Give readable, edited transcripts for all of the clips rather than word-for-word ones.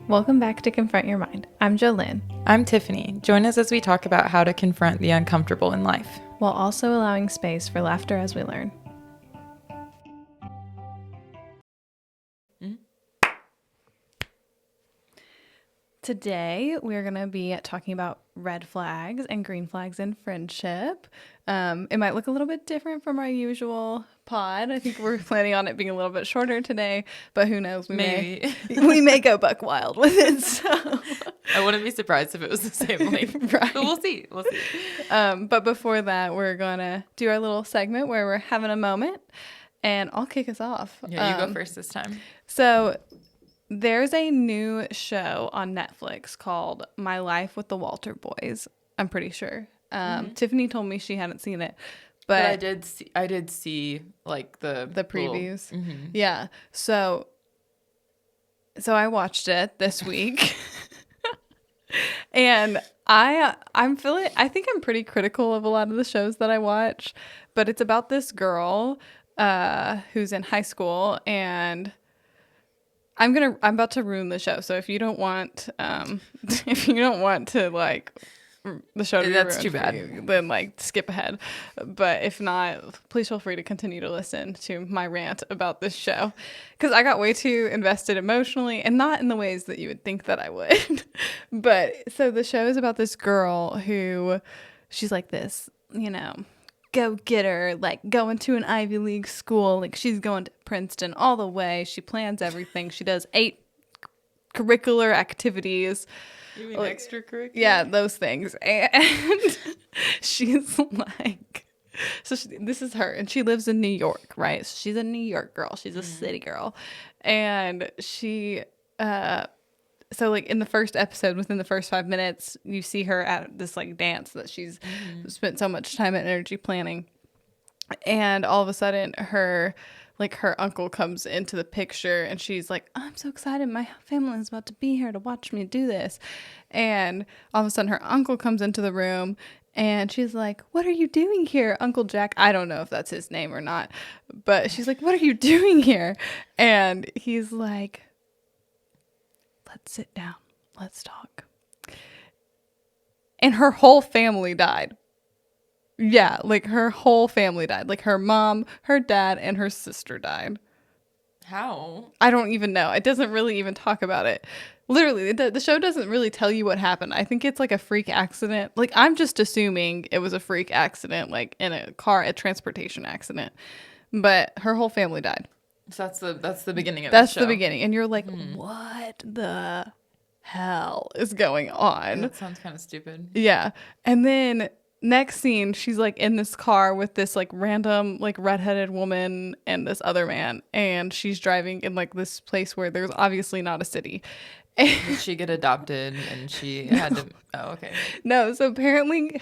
Welcome back to Confront Your Mind. I'm Jolynn, I'm Tiffany. Join us as we talk about how to confront the uncomfortable in life. while also allowing space for laughter as we learn. Today, we're going to be talking about red flags and green flags in friendship. It might look a little bit different from our usual pod. I think we're planning on it being a little bit shorter today, but who knows? We may go buck wild with it. So. I wouldn't be surprised if it was the same length. Right. But we'll see. But before that, we're going to do our little segment where we're having a moment, and I'll kick us off. Yeah, you go first this time. So there's a new show on Netflix called My Life with the Walter Boys. I'm pretty sure. Tiffany told me she hadn't seen it, but I did see like the previews. Little, mm-hmm. Yeah. So I watched it this week. And I think I'm pretty critical of a lot of the shows that I watch, but it's about this girl who's in high school, and I'm about to ruin the show. So if you don't want to like the show to be that's ruined too bad, you, then like skip ahead. But if not, please feel free to continue to listen to my rant about this show, because I got way too invested emotionally, and not in the ways that you would think that I would. But so the show is about this girl who, she's like this, go-getter, like going to an Ivy League school, like she's going to Princeton all the way. She plans everything. She does 8 curricular activities. You mean extracurricular? Yeah, those things. And she's like, this is her, and she lives in New York, right? So she's a New York girl. She's a city girl. And she, so like in the first episode, within the first 5 minutes, you see her at this like dance that she's spent so much time and energy planning. And all of a sudden her uncle comes into the picture, and she's like, I'm so excited. My family is about to be here to watch me do this. And all of a sudden her uncle comes into the room, and she's like, what are you doing here, Uncle Jack? I don't know if that's his name or not, but she's like, what are you doing here? And he's like, let's sit down. Let's talk. And her whole family died. Yeah, like her whole family died. Like her mom, her dad, and her sister died. How? I don't even know. It doesn't really even talk about it. Literally, the show doesn't really tell you what happened. I think it's like a freak accident. Like, I'm just assuming it was a freak accident, like in a transportation accident. But her whole family died. So that's the beginning of the show. That's the the beginning. And you're like, what the hell is going on? That sounds kind of stupid. Yeah. And then next scene, she's like in this car with this like random like redheaded woman and this other man, and she's driving in like this place where there's obviously not a city. Did she get adopted and she had to? Oh, okay. No, so apparently.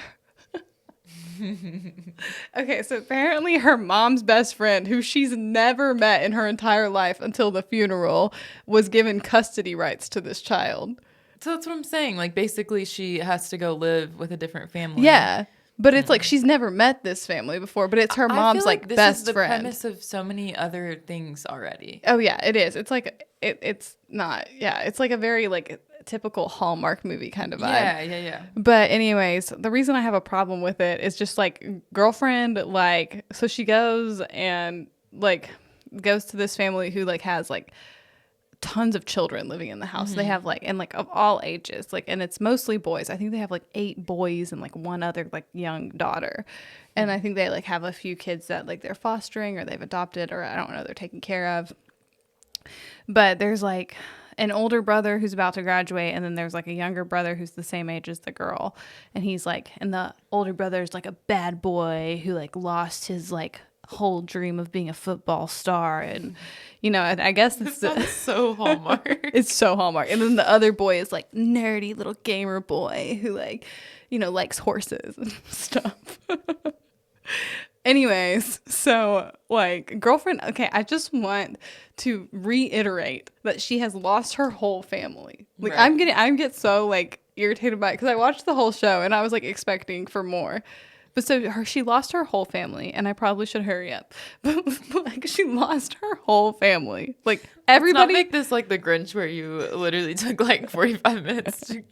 Okay, so apparently her mom's best friend, who she's never met in her entire life until the funeral, was given custody rights to this child. So that's what I'm saying. Like, basically, she has to go live with a different family. Yeah. But it's like she's never met this family before, but it's her mom's like this best is the friend. Premise of so many other things already. Oh yeah, it is. It's like it's not. Yeah, it's like a very like typical Hallmark movie kind of vibe. Yeah. But anyways, the reason I have a problem with it is just like girlfriend, like, so she goes and like goes to this family who like has like tons of children living in the house. They have like, and like of all ages, like, and it's mostly boys. I think they have like 8 boys and like one other like young daughter. And I think they like have a few kids that like they're fostering or they've adopted, or I don't know, they're taking care of. But there's like an older brother who's about to graduate, and then there's like a younger brother who's the same age as the girl. And he's like, and the older brother's like a bad boy who like lost his like whole dream of being a football star. And I guess it's so Hallmark. It's so Hallmark. And then the other boy is like nerdy little gamer boy who like likes horses and stuff. Anyways, so like girlfriend, okay, I just want to reiterate that she has lost her whole family. Like, right. I get so like irritated by it, because I watched the whole show and I was like expecting for more. But so she lost her whole family, and I probably should hurry up. But like she lost her whole family. Like Let's not everybody. make this like the Grinch where you literally took like 45 minutes to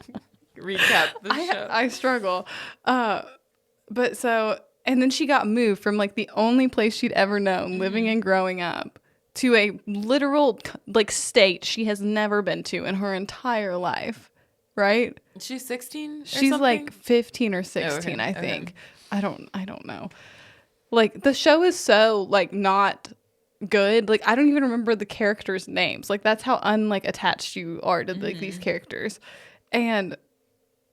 recap the show. I struggle. But so, and then she got moved from like the only place she'd ever known, living and growing up, to a literal like state she has never been to in her entire life. Right? She's 16. She's like 15 or 16, I think. Okay. I don't know. Like the show is so like not good. Like I don't even remember the characters' names. Like that's how unlike attached you are to like these characters. And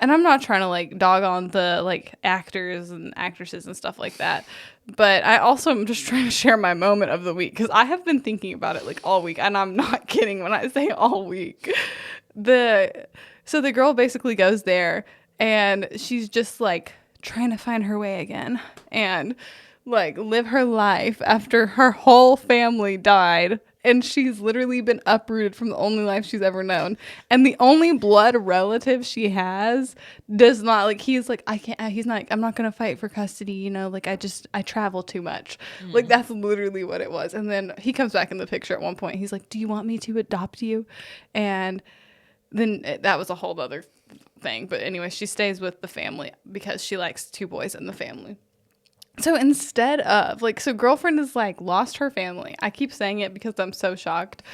I'm not trying to like dog on the like actors and actresses and stuff like that. But I also am just trying to share my moment of the week because I have been thinking about it like all week, and I'm not kidding when I say all week. So the girl basically goes there and she's just like trying to find her way again and like live her life after her whole family died. And she's literally been uprooted from the only life she's ever known. And the only blood relative she has does not like, he's like, he's not, I'm not going to fight for custody. You know, like I travel too much. Like that's literally what it was. And then he comes back in the picture at one point. He's like, do you want me to adopt you? And then that was a whole other thing. But anyway, she stays with the family because she likes 2 boys in the family. So instead of like, so girlfriend is like lost her family. I keep saying it because I'm so shocked.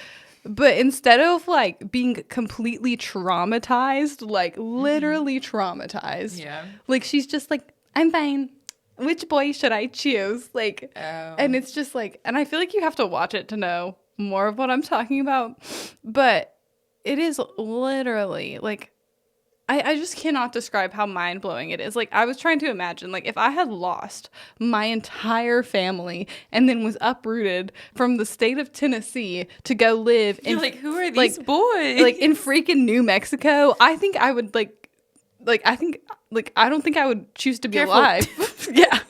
But instead of like being completely traumatized, like literally traumatized, like she's just like, I'm fine. Which boy should I choose? Like, and it's just like, and I feel like you have to watch it to know more of what I'm talking about. But it is literally like, I just cannot describe how mind-blowing it is. Like, I was trying to imagine, like, if I had lost my entire family and then was uprooted from the state of Tennessee to go live in, like, who are these boys? Like, in freaking New Mexico, I think I would, I don't think I would choose to be alive. Yeah.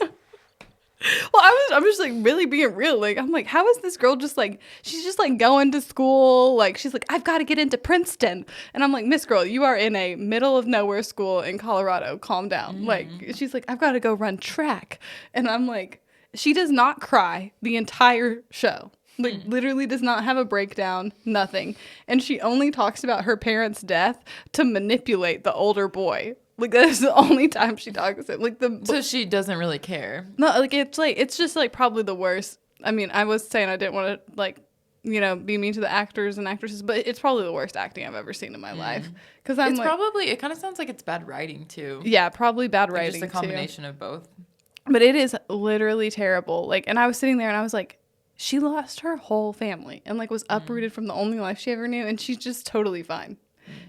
Well, I'm just like really being real. Like, I'm like, how is this girl just like, she's just like going to school. Like, she's like, I've got to get into Princeton. And I'm like, Miss Girl, you are in a middle of nowhere school in Colorado. Calm down. Like, she's like, I've got to go run track. And I'm like, she does not cry the entire show. Like, literally does not have a breakdown, nothing. And she only talks about her parents' death to manipulate the older boy. Like, that's the only time she talks to him. Like, so she doesn't really care. No, it's just, like, probably the worst. I mean, I was saying I didn't want to, like, you know, be mean to the actors and actresses, but it's probably the worst acting I've ever seen in my life. Because It's like, probably, it kind of sounds like it's bad writing, too. Yeah, probably bad writing, just a combination of both. But it is literally terrible. Like, and I was sitting there and I was like, she lost her whole family and, like, was uprooted from the only life she ever knew, and she's just totally fine.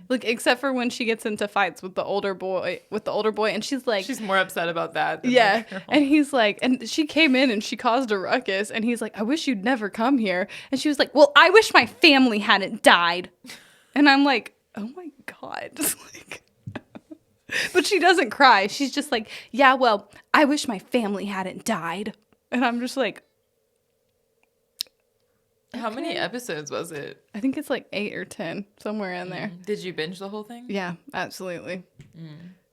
Like, except for when she gets into fights with the older boy, and she's like, she's more upset about that than yeah. And he's like, and she came in and she caused a ruckus, and he's like, I wish you'd never come here. And she was like, well, I wish my family hadn't died. And I'm like, oh my God. Like, but she doesn't cry. She's just like, yeah, well, I wish my family hadn't died. And I'm just like, how many episodes was it? I think it's like 8 or 10, somewhere in there. Did you binge the whole thing? Yeah, absolutely.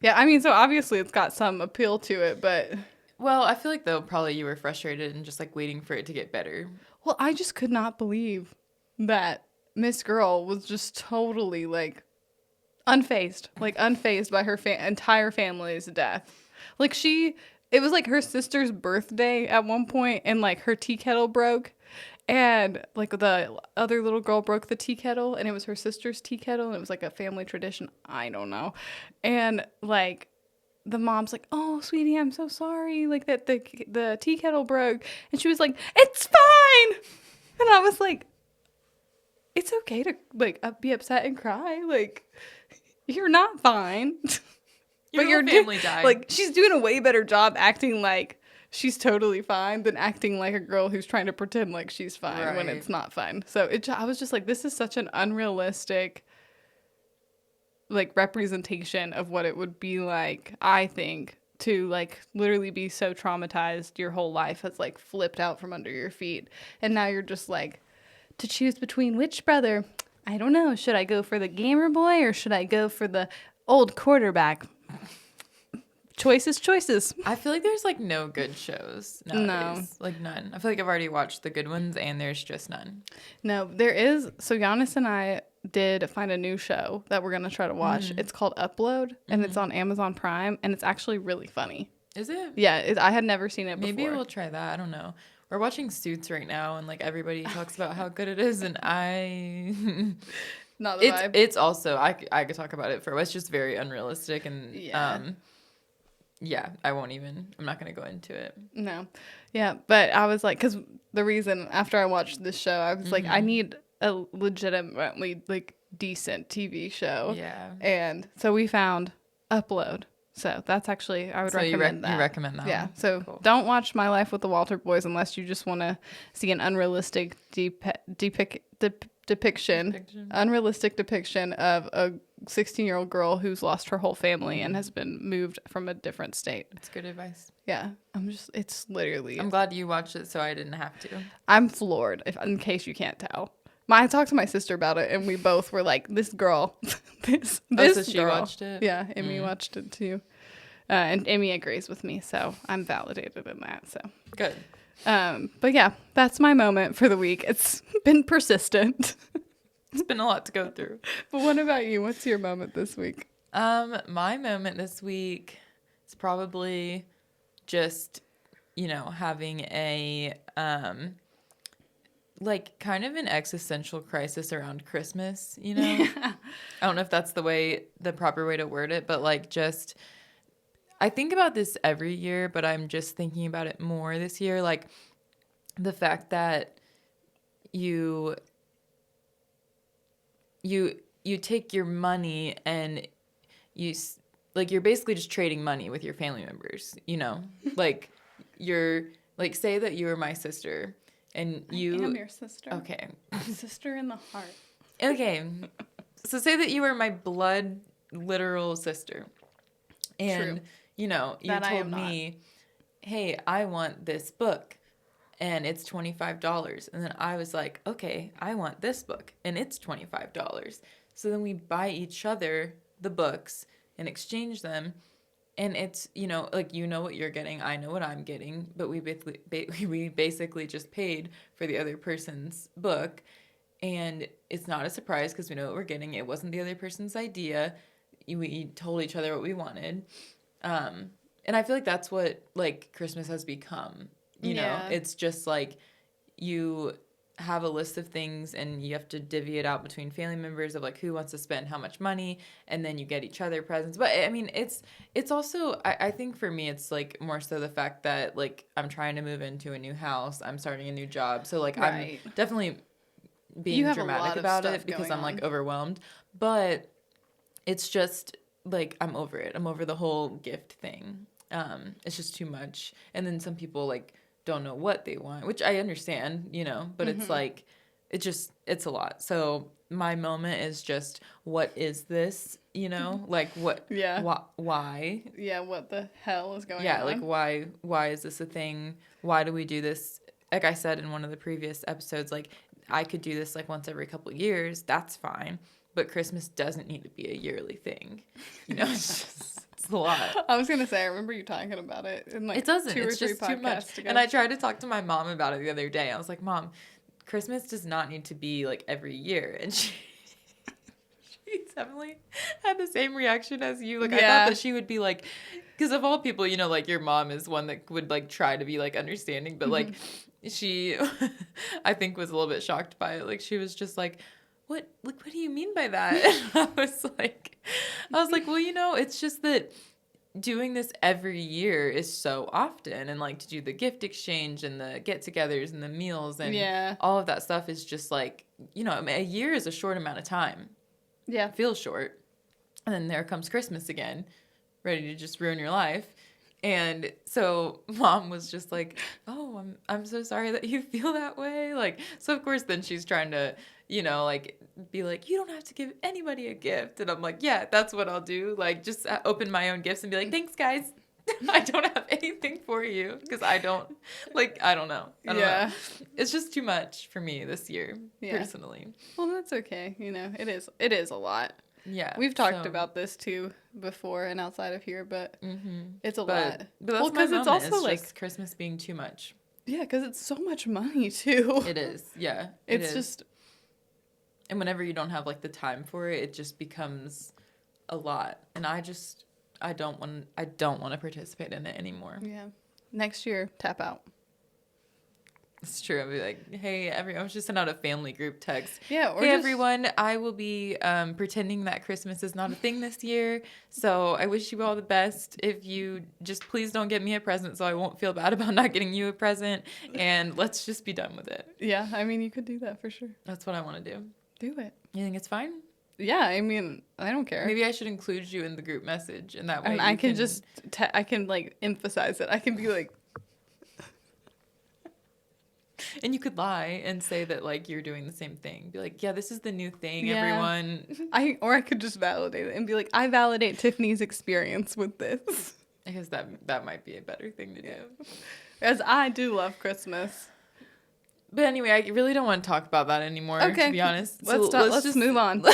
Yeah, I mean, so obviously it's got some appeal to it, but... Well, I feel like, though, probably you were frustrated and just, like, waiting for it to get better. Well, I just could not believe that Miss Girl was just totally, like, unfazed by her entire family's death. Like, it was, like, her sister's birthday at one point, and, like, her tea kettle broke. And, like, the other little girl broke the tea kettle, and it was her sister's tea kettle, and it was, like, a family tradition. I don't know. And, like, the mom's like, oh, sweetie, I'm so sorry, like, that the tea kettle broke. And she was like, it's fine! And I was like, it's okay to, like, be upset and cry. Like, you're not fine. But your family died. Like, she's doing a way better job acting like she's totally fine than acting like a girl who's trying to pretend like she's fine when it's not fine. So I was just like, this is such an unrealistic, like, representation of what it would be like, I think, to, like, literally be so traumatized your whole life has, like, flipped out from under your feet. And now you're just like, to choose between which brother? I don't know. Should I go for the gamer boy or should I go for the old quarterback? choices. I feel like there's like no good shows nowadays. No. Like none. I feel like I've already watched the good ones and there's just none. No, there is. So Giannis and I did find a new show that we're going to try to watch. It's called Upload, and it's on Amazon Prime, and it's actually really funny. Is it? Yeah, I had never seen it before. Maybe we'll try that. I don't know. We're watching Suits right now, and like everybody talks about how good it is, and I. Not the vibe. It's also I could talk about it for. It's just very unrealistic, and Yeah. I won't even. I'm not gonna go into it. No. Yeah, but I was like, because the reason after I watched this show, I was like, I need a legitimately like decent TV show. Yeah. And so we found Upload. So that's actually, I would recommend that. You recommend that? Yeah. One? So Cool. don't watch My Life with the Walter Boys unless you just want to see an unrealistic depiction of a 16-year-old girl who's lost her whole family and has been moved from a different state. That's good advice. Yeah. It's literally. I'm glad you watched it so I didn't have to. I'm floored, in case you can't tell. I talked to my sister about it, and we both were like, "This girl, this so she girl." watched it? Yeah, Amy watched it too, and Amy agrees with me, so I'm validated in that. So Good. but yeah, that's my moment for the week. It's been persistent. It's been a lot to go through. But what about you? What's your moment this week? My moment this week is probably just, having a like kind of an existential crisis around Christmas, I don't know if that's the proper way to word it, but like just I think about this every year, but I'm just thinking about it more this year, like the fact that you take your money and you're basically just trading money with your family members, like you're like, say that you were my sister and I am your sister. Okay. Sister in the heart. Okay. So say that you were my blood literal sister and, True. You That told me, hey, I want this book and it's $25. And then I was like, okay, I want this book and it's $25. So then we buy each other the books and exchange them. And it's, like, what you're getting, I know what I'm getting, but we basically just paid for the other person's book. And it's not a surprise because we know what we're getting. It wasn't the other person's idea. We told each other what we wanted. And I feel like that's what, like, Christmas has become. You know, it's just like you have a list of things and you have to divvy it out between family members of like who wants to spend how much money, and then you get each other presents. But I mean, it's also I think for me it's like more so the fact that like I'm trying to move into a new house, I'm starting a new job, so like Right. I'm definitely being dramatic about it because I'm like overwhelmed. But it's just like I'm over it. I'm over the whole gift thing. It's just too much. And then some people like don't know what they want, which I understand, but it's like, it's a lot. So my moment is just, what is this, like what, why? Yeah, what the hell is going on? Yeah, like why is this a thing? Why do we do this? Like I said in one of the previous episodes, like I could do this like once every couple of years. That's fine. But Christmas doesn't need to be a yearly thing. It's a lot. I was going to say, I remember you talking about it in like it doesn't. 2 or it's 3 just podcasts too much. ago. And I tried to talk to my mom about it the other day. I was like, Mom, Christmas does not need to be like every year. And she definitely had the same reaction as you. Like I thought that she would be like, because of all people, like your mom is one that would like try to be like understanding, but like she, I think was a little bit shocked by it. Like she was just like, what do you mean by that? And I was like, well, it's just that doing this every year is so often, and like to do the gift exchange and the get-togethers and the meals and all of that stuff is just like, a year is a short amount of time. Yeah. It feels short. And then there comes Christmas again, ready to just ruin your life. And so Mom was just like, oh, I'm so sorry that you feel that way. Like, so of course then she's trying to, like be like, you don't have to give anybody a gift. And I'm like, yeah, that's what I'll do. Like, just open my own gifts and be like, thanks guys. I don't have anything for you because I don't know. I don't know. It's just too much for me this year, personally. Well, that's okay. It is a lot. Yeah. We've talked so- about this too before and outside of here, but it's a But, lot. but that's Well, my 'cause it's moment. also, It's like- just Christmas being too much. Yeah, because it's so much money too. It is. Yeah. It's is. just And whenever you don't have like the time for it, it just becomes a lot. And I don't want to participate in it anymore. yeah. Next year, tap out. It's true. I'll be like, hey, everyone, I was just send out a family group text. Yeah, or Hey, just, everyone, I will be pretending that Christmas is not a thing this year. So I wish you all the best. If you just please don't get me a present so I won't feel bad about not getting you a present. And let's just be done with it. Yeah, I mean, you could do that for sure. That's what I want to do. Do it. You think it's fine? Yeah, I mean, I don't care. Maybe I should include you in the group message. And that way and you I can just, I can like emphasize it. I can be like, And you could lie and say that like you're doing the same thing. Be like, yeah, this is the new thing, Yeah. everyone. or I could just validate it and be like, I validate Tiffany's experience with this. Because that might be a better thing to do. As I do love Christmas. But anyway, I really don't want to talk about that anymore, Okay. to be honest. Let's just move on.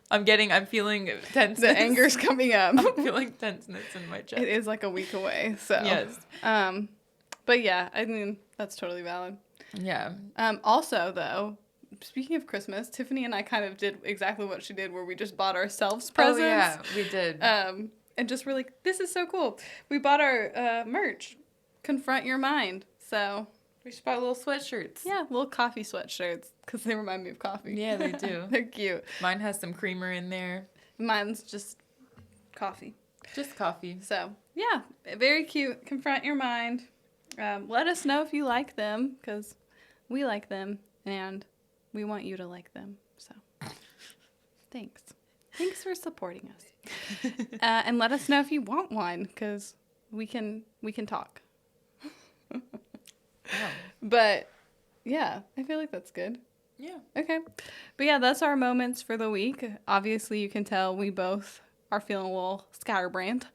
I'm feeling tenseness. The anger's coming up. I'm feeling tenseness in my chest. It is like a week away, so. Yes. But yeah, I mean, that's totally valid. Yeah. Also, though, speaking of Christmas, Tiffany and I kind of did exactly what she did, where we just bought ourselves presents. Oh, yeah, we did. And just were like, this is so cool. We bought our merch, Confront Your Mind. So, we should buy little sweatshirts. yeah, little coffee sweatshirts, because they remind me of coffee. Yeah, they do. They're cute. Mine has some creamer in there. Mine's just coffee. Just coffee. So, yeah, very cute. Confront Your Mind. Let us know if you like them, because we like them, and we want you to like them. So, thanks. Thanks for supporting us. And let us know if you want one, because we can talk. Oh. But, yeah, I feel like that's good. Yeah. Okay. But, yeah, that's our moments for the week. Obviously, you can tell we both are feeling a little scatterbrained.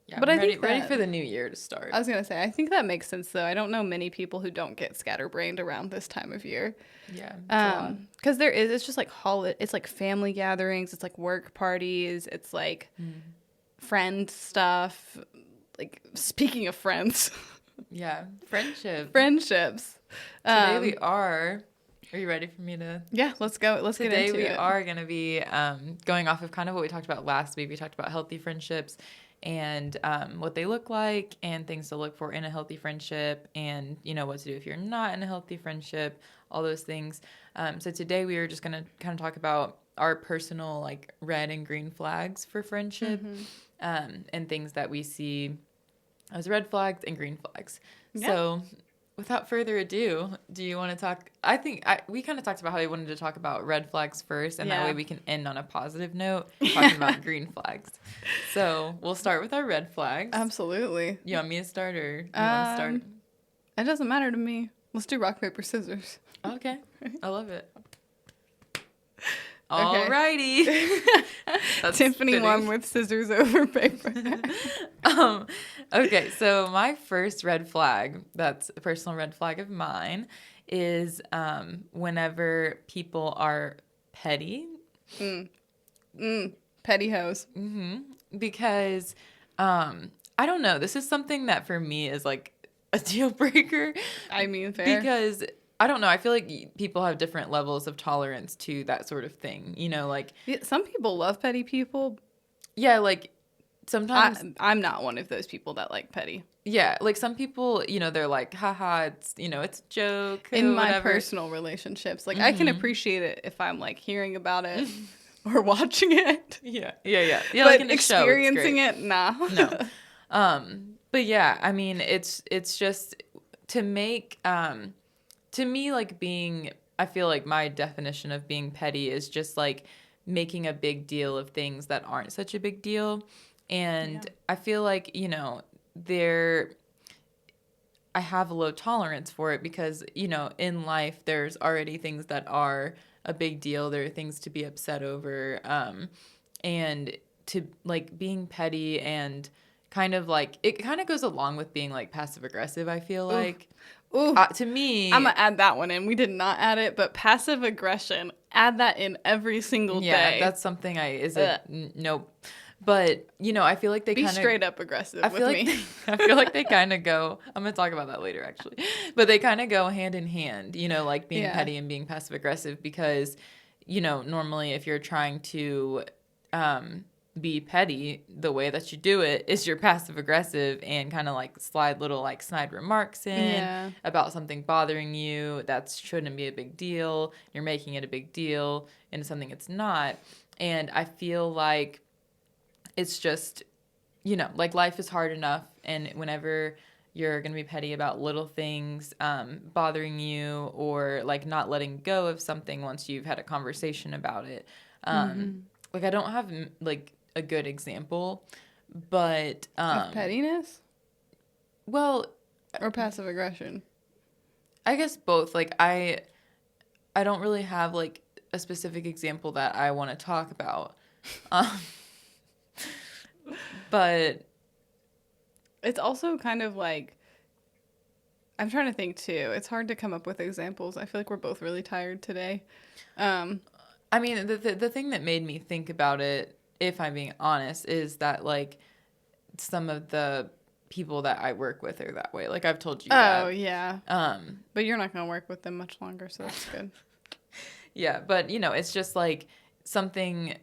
Yeah, But I'm I think ready that- for the new year to start. I was going to say, I think that makes sense, though. I don't know many people who don't get scatterbrained around this time of year. Yeah. It's a lot. Because it's just like it's like family gatherings, it's like work parties, it's like friend stuff. Like, speaking of friends, Yeah. Friendship. friendships. Today we are you ready for me to? Yeah, let's go. Let's get Today into we it. are going to be going off of kind of what we talked about last week. We talked about healthy friendships and what they look like and things to look for in a healthy friendship and, you know, what to do if you're not in a healthy friendship, all those things. So today we are just going to kind of talk about our personal like red and green flags for friendship and things that we see as red flags and green flags. Yeah. So without further ado, do you want to talk? I think we kind of talked about how we wanted to talk about red flags first, and that Yeah. way we can end on a positive note talking about green flags. So we'll start with our red flags. Absolutely. You want me to start, or you want to start? It doesn't matter to me. Let's do rock, paper, scissors. Okay, I love it. Okay. Alrighty. That's Tiffany fitting. won with scissors over paper. Okay, so my first red flag, that's a personal red flag of mine, is whenever people are petty. Petty hoes. Because I don't know, this is something that for me is like a deal breaker. I mean, fair. Because I don't know, I feel like people have different levels of tolerance to that sort of thing. You know, like, Yeah, some people love petty people. yeah, like sometimes, I'm not one of those people that like petty. yeah, like some people, you know, they're like, haha, it's, you know, it's a joke. In or my whatever. personal relationships, like I can appreciate it if I'm like hearing about it or watching it. Yeah. Yeah, But like in a show, it's experiencing great. it, nah. No. But yeah, I mean, it's just to make, to me, like being, I feel like my definition of being petty is just like making a big deal of things that aren't such a big deal. And Yeah. I feel like, you know, I have a low tolerance for it because, you know, in life, there's already things that are a big deal. There are things to be upset over. And to like being petty and kind of like, it kind of goes along with being like passive aggressive, I feel like. Ooh, To me, I'm gonna add that one in. We did not add it, but passive aggression add that in every single day. that's something nope. But, I feel like they Be kind of... straight up aggressive I with feel me. I feel like they kind of go... I'm going to talk about that later, actually. But they kind of go hand in hand, like being petty and being passive aggressive because, normally if you're trying to be petty, the way that you do it is you're passive aggressive and kind of like slide little like snide remarks in about something bothering you that shouldn't be a big deal. You're making it a big deal into something it's not. And I feel like it's just, like life is hard enough. And whenever you're going to be petty about little things bothering you or like not letting go of something once you've had a conversation about it. Like I don't have like a good example, but... of pettiness? Well... Or passive aggression? I guess both. Like I don't really have like a specific example that I want to talk about. But it's also kind of like, I'm trying to think too. It's hard to come up with examples. I feel like we're both really tired today. I mean, the thing that made me think about it, if I'm being honest, is that like some of the people that I work with are that way. Like I've told you that. Oh, yeah. But you're not going to work with them much longer, so that's good. Yeah, but it's just like something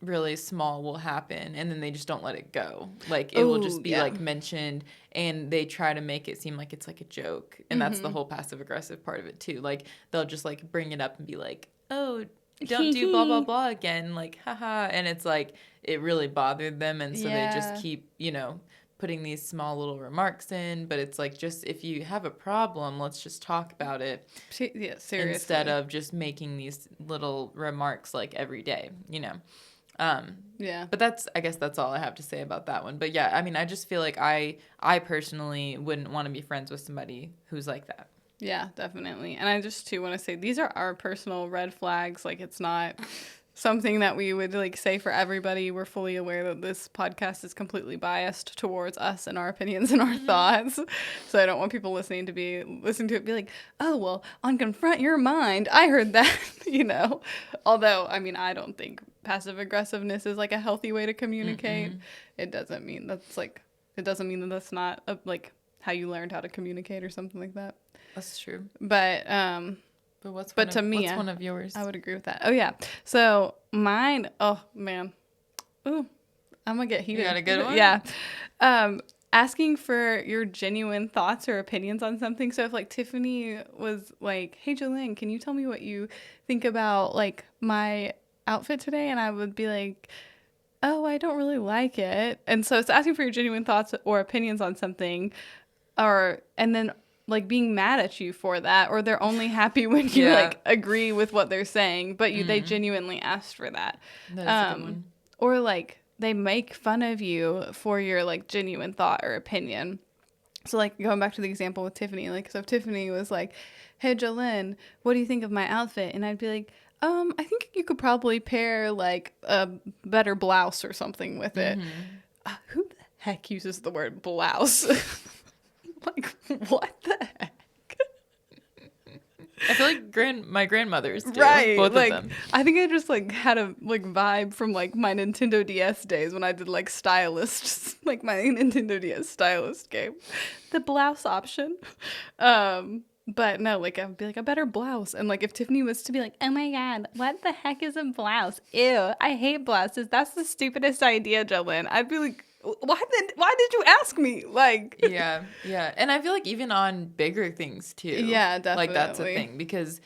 really small will happen and then they just don't let it go. Like it will just be like mentioned and they try to make it seem like it's like a joke. And that's the whole passive aggressive part of it too. Like they'll just like bring it up and be like, "Oh, don't do blah blah blah again," like haha, and it's like it really bothered them and so they just keep putting these small little remarks in. But it's like, just if you have a problem, let's just talk about it. Yeah, seriously. Instead of just making these little remarks like every day. But I guess that's all I have to say about that one. But yeah, I mean, I just feel like I personally wouldn't want to be friends with somebody who's like that. Yeah, definitely. And I just too want to say these are our personal red flags. Like it's not something that we would like say for everybody. We're fully aware that this podcast is completely biased towards us and our opinions and our thoughts. So I don't want people listening to it be like, "Oh, well, on Confront Your Mind, I heard that," Although, I mean, I don't think passive aggressiveness is like a healthy way to communicate. It doesn't mean that's not like how you learned how to communicate or something like that. That's true. But what's one of yours? I would agree with that. Oh yeah. So mine. Oh man. Ooh, I'm gonna get heated. You got a good one? Yeah. Asking for your genuine thoughts or opinions on something. So if like Tiffany was like, "Hey Jolene, can you tell me what you think about like my outfit today?" And I would be like, "Oh, I don't really like it." And so it's asking for your genuine thoughts or opinions on something, and then like being mad at you for that, or they're only happy when you like agree with what they're saying, but they genuinely asked for that. That's a good one. Or like they make fun of you for your like genuine thought or opinion. So like going back to the example with Tiffany, like so if Tiffany was like, "Hey Jolene, what do you think of my outfit?" And I'd be like, I think you could probably pair like a better blouse or something with it. Who the heck uses the word blouse? Like, what the heck? I feel like my grandmothers do. Right. Both like, of them. I think I just like had a like vibe from like my Nintendo DS days when I did like stylist, like my Nintendo DS stylist game. The blouse option. But no, like I'd be like a better blouse. And like if Tiffany was to be like, "Oh my God, what the heck is a blouse? Ew, I hate blouses. That's the stupidest idea, Jolene." I'd be like, why did you ask me? Like yeah. And I feel like even on bigger things too. Yeah, definitely. Like that's a thing because,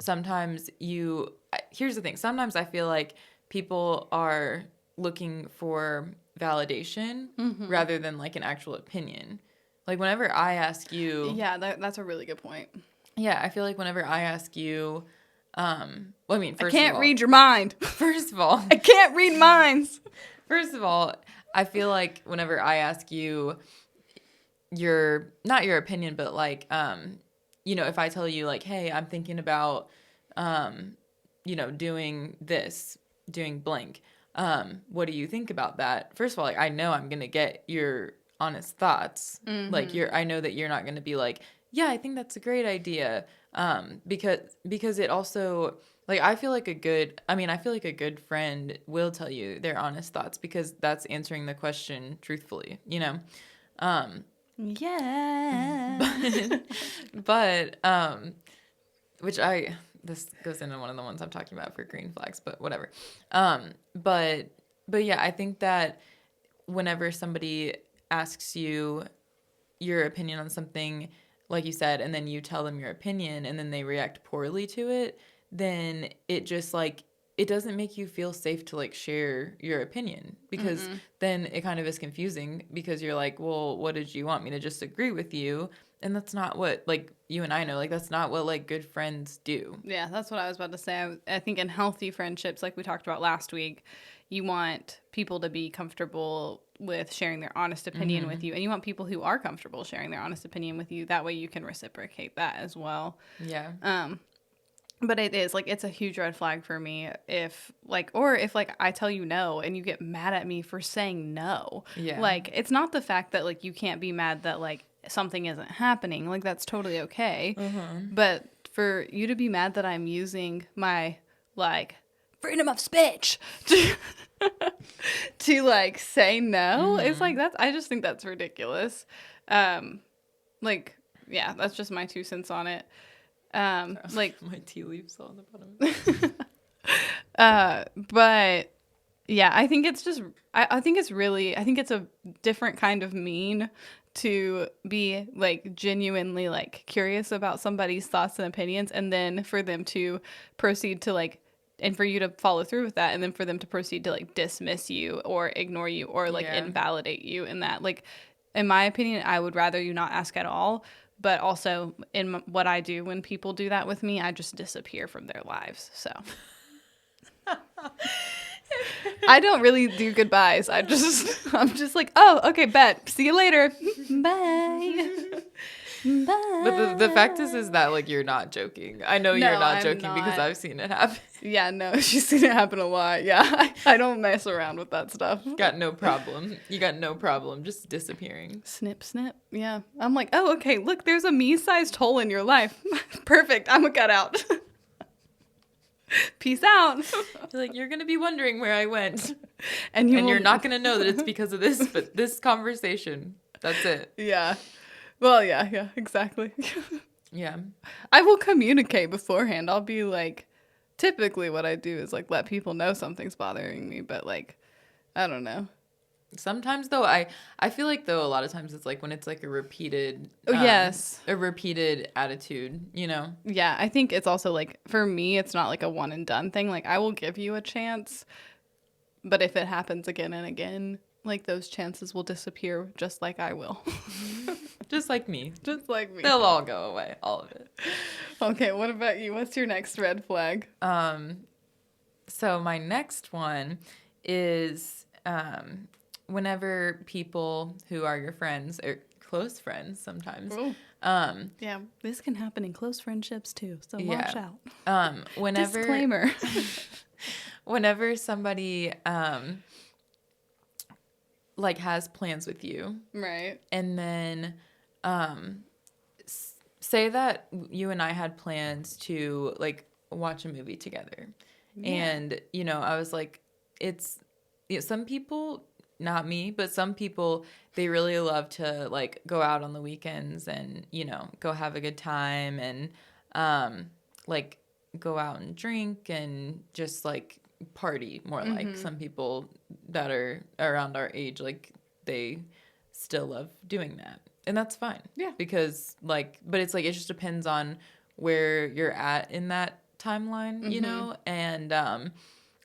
sometimes here's the thing. Sometimes I feel like people are looking for validation rather than like an actual opinion. Like whenever I ask you. Yeah, that's a really good point. Yeah, I feel like whenever I ask you, I mean, first I can't of all, read your mind. First of all, I can't read minds. First of all, I feel like whenever I ask you not your opinion, but like, if I tell you like, "Hey, I'm thinking about, doing this, doing blank. What do you think about that?" First of all, like, I know I'm going to get your honest thoughts. Like I know that you're not going to be like, "Yeah, I think that's a great idea." Because it also Like, I feel like a good friend will tell you their honest thoughts because that's answering the question truthfully, you know? Yeah. But which this goes into one of the ones I'm talking about for green flags, but whatever. But yeah, I think that whenever somebody asks you your opinion on something, like you said, and then you tell them your opinion and then they react poorly to it, then it just like it doesn't make you feel safe to like share your opinion because then it kind of is confusing because you're like, well, what did you want me to just agree with you? And that's not what like you and I know, like that's not what like good friends do. Yeah, that's what I was about to say. I think in healthy friendships, like we talked about last week, you want people to be comfortable with sharing their honest opinion with you. And you want people who are comfortable sharing their honest opinion with you. That way you can reciprocate that as well. Yeah. But it is like it's a huge red flag for me if like I tell you no and you get mad at me for saying no. Yeah. Like it's not the fact that like you can't be mad that like something isn't happening. Like that's totally okay. But for you to be mad that I'm using my like freedom of speech to like say no, it's like that's I just think that's ridiculous. Like yeah, that's just my 2 cents on it. Like my tea leaves on the bottom. but yeah, I think it's just I think it's a different kind of mean to be like genuinely like curious about somebody's thoughts and opinions and then for them to proceed to like and for you to follow through with that and then for them to proceed to like dismiss you or ignore you or like invalidate you in that. Like in my opinion, I would rather you not ask at all. But also in what I do when people do that with me, I just disappear from their lives. So I don't really do goodbyes. I'm just like, oh, okay, bet. See you later. Bye. Bye. But the fact is that like you're not joking. I know you're not joking because I've seen it happen. Yeah, no, she's seen it happen a lot. Yeah, I don't mess around with that stuff. Got no problem. You got no problem just disappearing. Snip, snip. Yeah. I'm like, oh, okay, look, there's a me-sized hole in your life. Perfect. I'm a cutout. Peace out. You're like, you're going to be wondering where I went. And you're not going to know that it's because of this, but this conversation, that's it. Yeah. Well, yeah, exactly. Yeah. I will communicate beforehand. I'll be like, typically what I do is like let people know something's bothering me, but like, I don't know. Sometimes though, I feel like though a lot of times it's like when it's like a repeated a repeated attitude, you know? Yeah, I think it's also like for me it's not like a one and done thing. Like I will give you a chance, but if it happens again and again, like those chances will disappear just like I will. Just like me. Just like me. They'll all go away, all of it. Okay, what about you? What's your next red flag? So my next one is whenever people who are your friends or close friends sometimes. Ooh. Yeah, this can happen in close friendships too, so watch out. Whenever Disclaimer. Whenever somebody like has plans with you, right, and then say that you and I had plans to like watch a movie together, and you know I was like, some people, not me, but some people, they really love to like go out on the weekends and you know go have a good time and like go out and drink and just like party more. Like some people that are around our age, like they still love doing that, and that's fine. Yeah, because like, but it's like it just depends on where you're at in that timeline, you know. And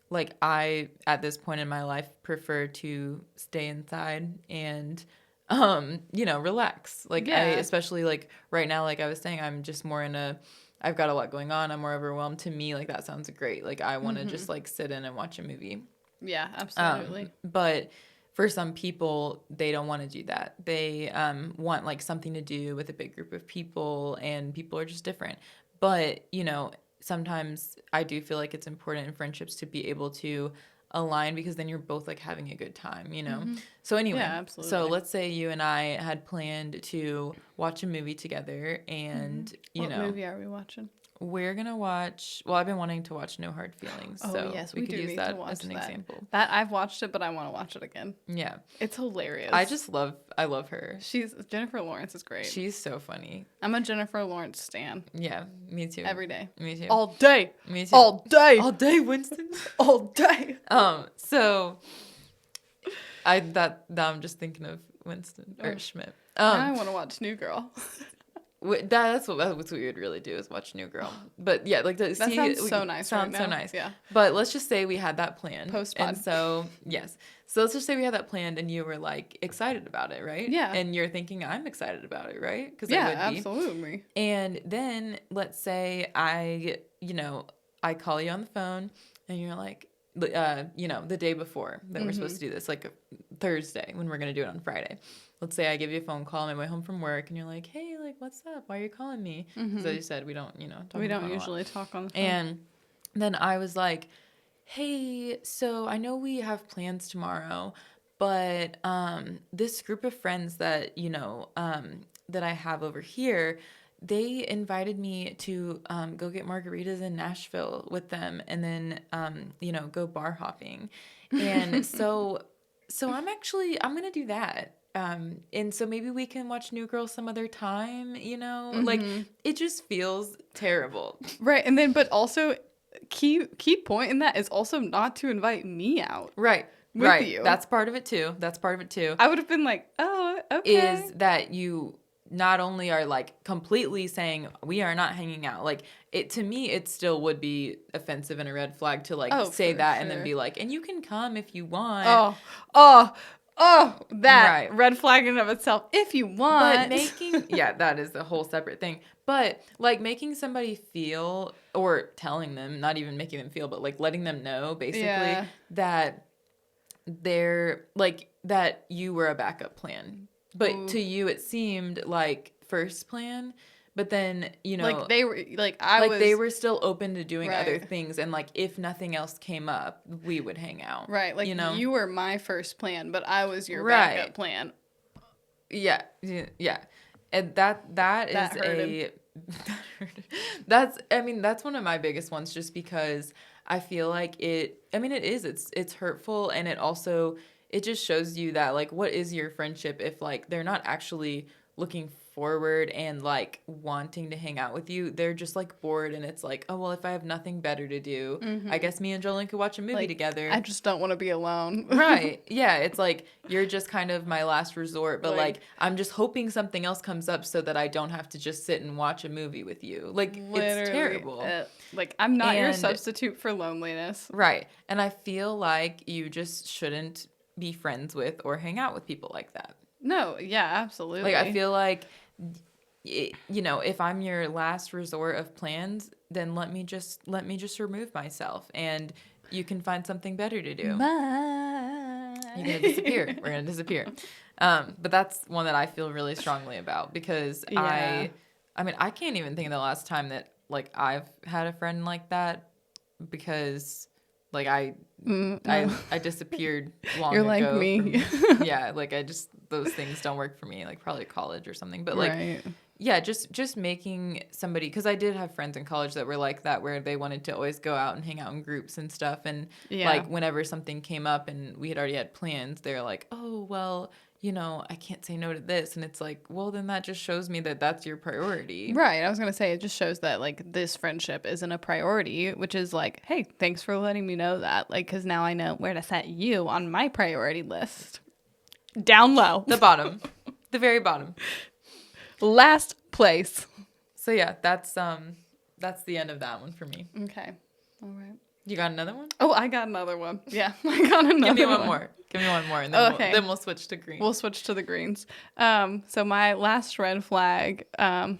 like I at this point in my life prefer to stay inside and you know, relax. Like I especially like right now, like I was saying, I'm just more in a, I've got a lot going on, I'm more overwhelmed. To me, like that sounds great. Like I want to just like sit in and watch a movie. Yeah, absolutely. But for some people, they don't want to do that. They want like something to do with a big group of people, and people are just different. But, you know, sometimes I do feel like it's important in friendships to be able to align, because then you're both like having a good time, you know? So anyway, so let's say you and I had planned to watch a movie together, and you know, what movie are we watching? we're gonna watch. Well, I've been wanting to watch No Hard Feelings, Oh, so yes, we we could do use need that to watch as an that. example. That I've watched it, but I want to watch it again. Yeah, It's hilarious. I love her. Jennifer Lawrence is great. She's so funny. I'm a Jennifer Lawrence stan. Yeah, me too. Every day. Me too. All day. Me too. All day. All day, Winston. All day. So now I'm just thinking of Winston or Schmidt. Now I want to watch New Girl. That's what we would really do is watch New Girl. But yeah, like That sounds so nice. Sounds right so now. nice. Yeah. But let's just say we had that planned. Post-pod. And so yes. So let's just say we had that planned and you were like excited about it, right? Yeah. And you're thinking I'm excited about it, right? Because Yeah, I would be. absolutely. And then let's say I call you on the phone and you're like, the day before that we're supposed to do this, like Thursday when we're going to do it on Friday. Let's say I give you a phone call on my way home from work and you're like, hey, like, what's up? Why are you calling me? Because as you said, we don't, talk We on the don't phone a lot. usually talk on the phone. And then I was like, hey, so I know we have plans tomorrow, but this group of friends that, that I have over here, they invited me to go get margaritas in Nashville with them and then, go bar hopping. And so I'm going to do that. And so maybe we can watch New Girl some other time, like it just feels terrible. Right. And then, but also key point in that is also not to invite me out. Right. With you. That's part of it too. I would have been like, oh, okay. Is that you not only are like completely saying we are not hanging out, like it to me it still would be offensive and a red flag to like say that and then be like, and you can come if you want. That red flag in of itself if you want. But that is a whole separate thing. But like making somebody feel, or telling them, not even making them feel, but like letting them know basically that they're like that you were a backup plan. But to you, it seemed like first plan. But then, like they were, they were still open to doing other things. And like, if nothing else came up, we would hang out. Right. Like, you were my first plan, but I was your backup plan. Yeah. Yeah. And that is that's one of my biggest ones, just because I feel like it's hurtful. And it just shows you that, like, what is your friendship if, like, they're not actually looking forward and, like, wanting to hang out with you. They're just, like, bored, and it's like, oh, well, if I have nothing better to do, I guess me and Jolene could watch a movie together. I just don't want to be alone. Right. Yeah, it's like, you're just kind of my last resort, but, like, I'm just hoping something else comes up so that I don't have to just sit and watch a movie with you. Like, it's terrible. I'm not your substitute for loneliness. Right. And I feel like you just shouldn't be friends with or hang out with people like that. No, yeah, absolutely. Like, I feel like, if I'm your last resort of plans, then let me just remove myself, and you can find something better to do. Bye. You're gonna disappear. We're gonna disappear. But that's one that I feel really strongly about, because I can't even think of the last time that, like, I've had a friend like that, because, like, I disappeared long ago. You're like me. Yeah, like, those things don't work for me, like, probably college or something. But, like, yeah, just making somebody, because I did have friends in college that were like that, where they wanted to always go out and hang out in groups and stuff. And, like, whenever something came up and we had already had plans, they're like, oh, well, I can't say no to this. And it's like, well, then that just shows me that that's your priority. Right. I was going to say, it just shows that, like, this friendship isn't a priority, which is like, hey, thanks for letting me know that. Like, because now I know where to set you on my priority list. Down low. The bottom. The very bottom. Last place. So, yeah, that's the end of that one for me. Okay. All right. You got another one? Oh, I got another one. Yeah, I got another one. Give me one more, and then we'll switch to green. We'll switch to the greens. So my last red flag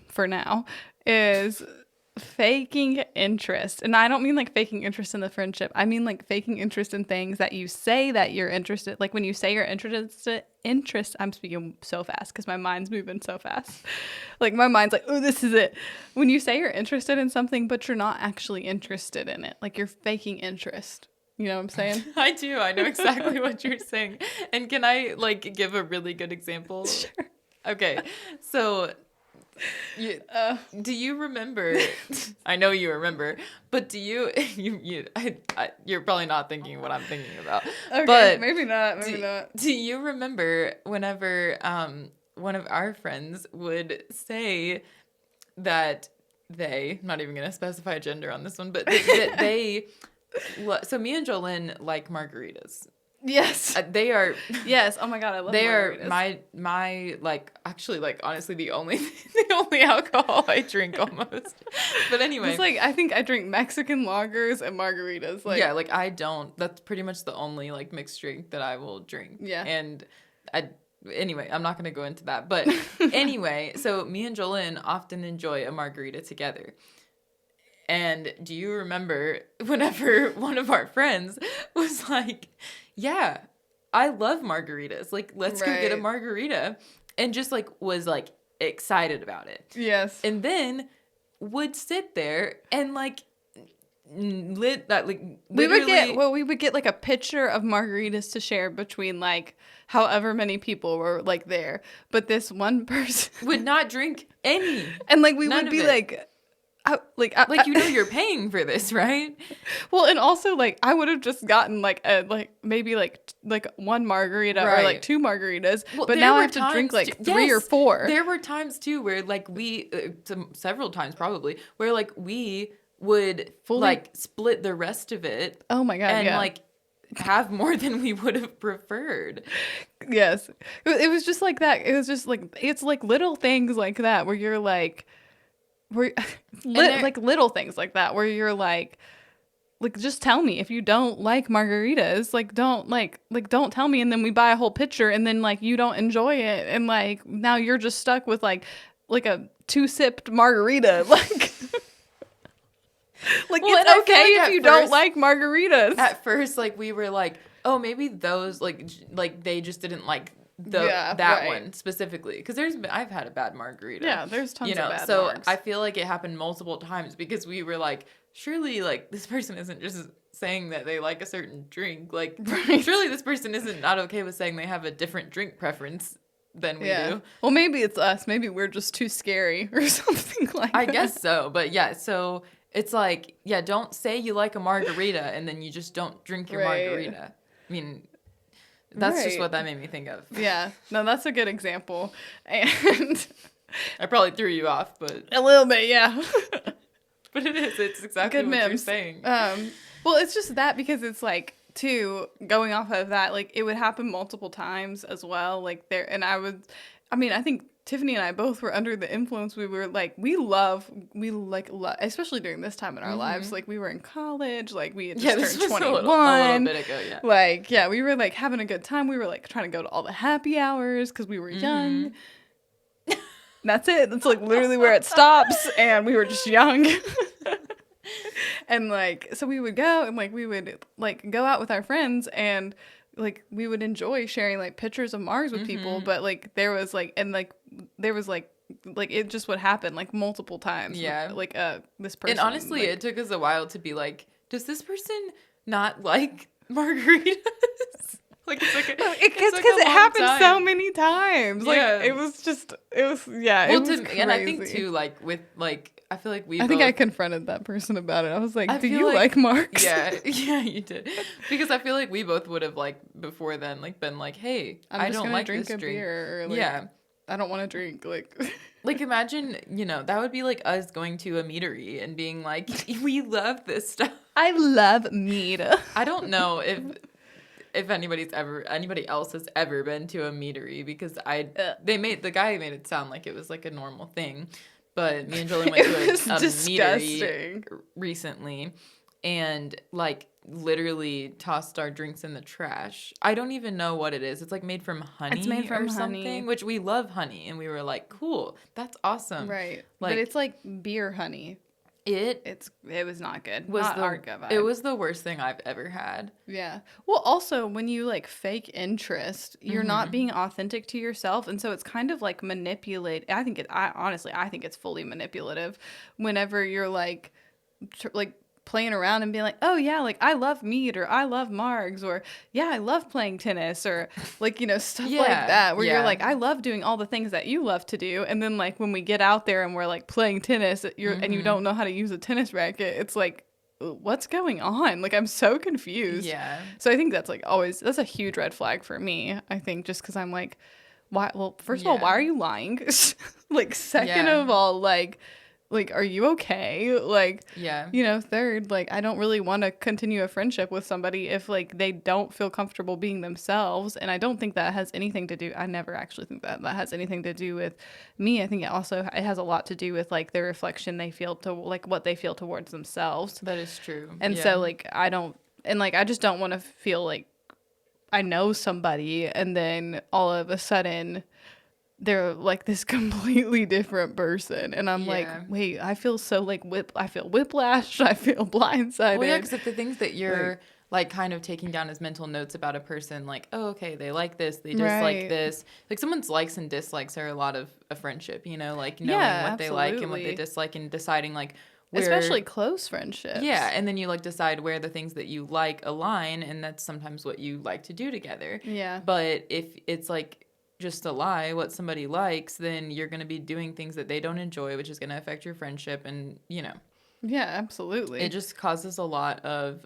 for now is faking interest. And I don't mean like faking interest in the friendship. I mean like faking interest in things that you say that you're interested. Like when you say you're interested, I'm speaking so fast because my mind's moving so fast. Like my mind's like, oh, this is it. When you say you're interested in something, but you're not actually interested in it. Like you're faking interest. You know what I'm saying? I do. I know exactly what you're saying. And can I, like, give a really good example? Sure. Okay. So Do you remember? I know you remember, but do you? You're probably not thinking what I'm thinking about. Okay, but maybe not. Maybe not. Do you remember whenever one of our friends would say that I'm not even going to specify gender on this one, but so me and Jolene like margaritas. Yes. They are. Yes. Oh my God, I love margaritas. Are my like actually like honestly the only alcohol I drink almost. But anyway, it's like I think I drink Mexican lagers and margaritas. Like yeah, like I don't. That's pretty much the only like mixed drink that I will drink. Yeah. And anyway, I'm not going to go into that. But anyway, so me and Jolene often enjoy a margarita together. And do you remember whenever one of our friends was like, yeah, I love margaritas. Like, let's go get a margarita. And just like was like excited about it. Yes. And then would sit there and like we would get like a pitcher of margaritas to share between like however many people were like there. But this one person would not drink any. And like we would be like you're paying for this, right? Well, and also like I would have just gotten like maybe like one margarita or like two margaritas, but now I have to drink like three or four. There were times too where like we several times probably where like we would like split the rest of it. Oh my God! And like have more than we would have preferred. Yes, it was just like that. It was just like it's like little things like that where you're like. Like little things like that where you're like just tell me if you don't like margaritas, like don't tell me, and then we buy a whole pitcher and then like you don't enjoy it and like now you're just stuck with like a 2-sipped margarita like it's okay if you don't like margaritas. At first like we were like, oh, maybe those like they just didn't like that one specifically, because I've had a bad margarita. Yeah, there's tons of bad so margs. I feel like it happened multiple times because we were like, surely like this person isn't just saying that they like a certain drink, like surely this person isn't not okay with saying they have a different drink preference than we do. Well, maybe it's us, maybe we're just too scary or something like that. I guess so, but yeah, so it's like, yeah, don't say you like a margarita and then you just don't drink your margarita. I mean, that's just what that made me think of. Yeah. No, that's a good example. And I probably threw you off, but a little bit, yeah. But it is. It's exactly good what memes. you're saying. Well, it's just that because it's like, too, going off of that, like it would happen multiple times as well. Like there, and I think Tiffany and I both were under the influence. We were like, we love, especially during this time in our lives. Like we were in college, like we had just turned 21. A little bit ago, yeah. Like, yeah, we were like having a good time. We were like trying to go to all the happy hours because we were young. That's it. That's like literally where it stops. And we were just young. And like, so we would go and like, we would like go out with our friends and like we would enjoy sharing like pictures of Mars with people, but like there was like it just would happen like multiple times. Yeah. With, like this person. And honestly, it took us a while to be like, does this person not like margaritas? Like it's like because it happened so many times. Like it was crazy. And I think too, like with like I feel like I think I confronted that person about it. I was like, do you like Marks? Yeah, you did. Because I feel like we both would have like before then like been like, hey, I don't like drink this a drink. Beer or, like, I don't want to drink like imagine, that would be like us going to a meadery and being like, we love this stuff. I love mead. I don't know if anybody else has ever been to a meadery because the guy made it sound like it was like a normal thing. But me and Jolene went to a meadery recently and like literally tossed our drinks in the trash. I don't even know what it is. It's like made from honey or something, which we love honey. And we were like, cool, that's awesome. Right. Like, but it's like beer honey. It was not good. It was the worst thing I've ever had. Yeah. Well, also when you like fake interest, you're not being authentic to yourself, and so it's kind of like manipulate. I think it's fully manipulative. Whenever you're like playing around and being like, oh yeah, like I love meat, or I love margs, or yeah, I love playing tennis, or like, stuff like Yeah, that, where you're yeah. like, I love doing all the things that you love to do. And then like when we get out there and we're like playing tennis, and you don't know how to use a tennis racket, it's like, what's going on? Like, I'm so confused. Yeah. So I think that's like always, that's a huge red flag for me. I think just because I'm like, why? Well, first of all, why Yeah. are you lying? Like, second Yeah. of all, like, are you okay? Like, Yeah. third, like, I don't really want to continue a friendship with somebody if like they don't feel comfortable being themselves. And I don't think that has anything to do. I never actually think that has anything to do with me. I think it has a lot to do with like the reflection they feel to like what they feel towards themselves. That is true. And yeah. so like I just don't want to feel like I know somebody and then all of a sudden they're like this completely different person, and I'm like, Yeah. wait, I feel so like I feel whiplash, I feel blindsided. Well, yeah, because the things that you're like kind of taking down as mental notes about a person, like, oh, okay, they like this, they dislike Right. this. Like someone's likes and dislikes are a lot of a friendship, like knowing Yeah, what they like and what they absolutely. dislike and deciding like where, Especially close friendships. yeah, and then you like decide where the things that you like align, and that's sometimes what you like to do together. Yeah. But if it's like just a lie, what somebody likes, then you're going to be doing things that they don't enjoy, which is going to affect your friendship, and Yeah, absolutely. it just causes a lot of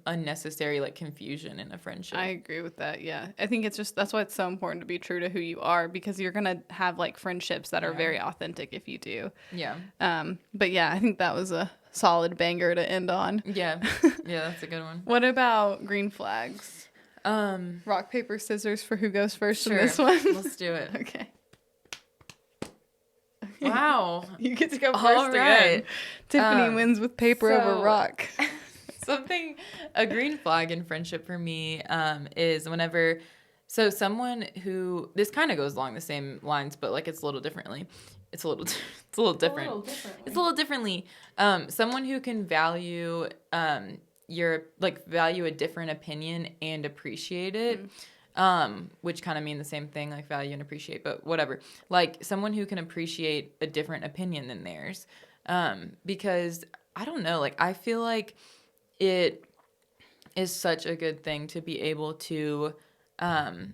unnecessary like confusion in a friendship. I agree with that. Yeah. I think it's just that's why it's so important to be true to who you are, because you're going to have like friendships that are very authentic if you do. Yeah. But yeah, I think that was a solid banger to end on. Yeah. Yeah, that's a good one. What about green flags? Rock, paper, scissors for who goes first in this one. Let's do it. Okay. Wow. You get to go first All right. again. Tiffany wins with paper over rock. A green flag in friendship for me is whenever, so someone who, this kind of goes along the same lines, but like it's a little differently. It's a little different. It's a little differently. Someone who can value value a different opinion and appreciate it. Which kind of mean the same thing, like value and appreciate, but whatever. Like someone who can appreciate a different opinion than theirs. Because I don't know, like I feel like it is such a good thing to be able to, kind